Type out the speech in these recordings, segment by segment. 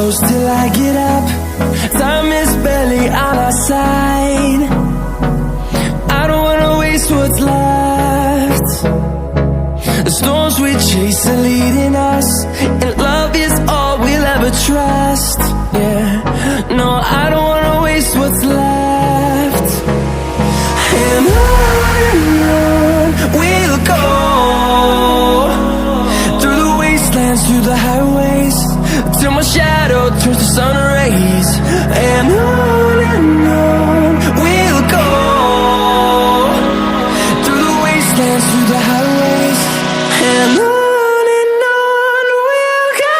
close till I get up. Time is barely on our side. I don't wanna waste what's left. The storms we chase are leading us, and love is all we'll ever trust. Yeah, no, I don't wanna waste what's left. And on we'll go, through the wastelands, through the highways, till my shadow turns to sun rays. And on we'll go, through the wastelands, through the highways, and on we'll go.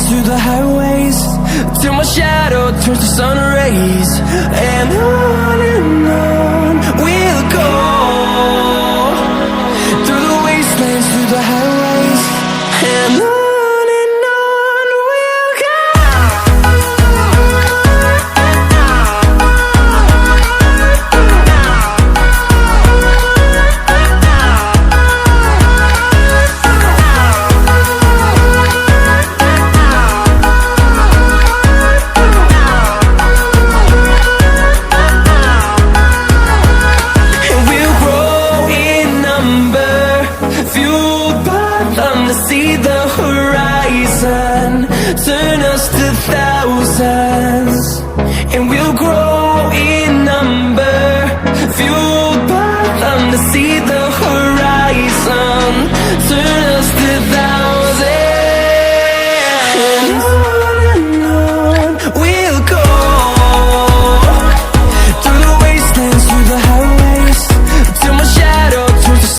Through the highways, till my shadow turns to sun rays. And on we'll go, through the wastelands, through the highways, and on we'll go. See the horizon turn us to thousands, and we'll grow in number, fueled by them to see the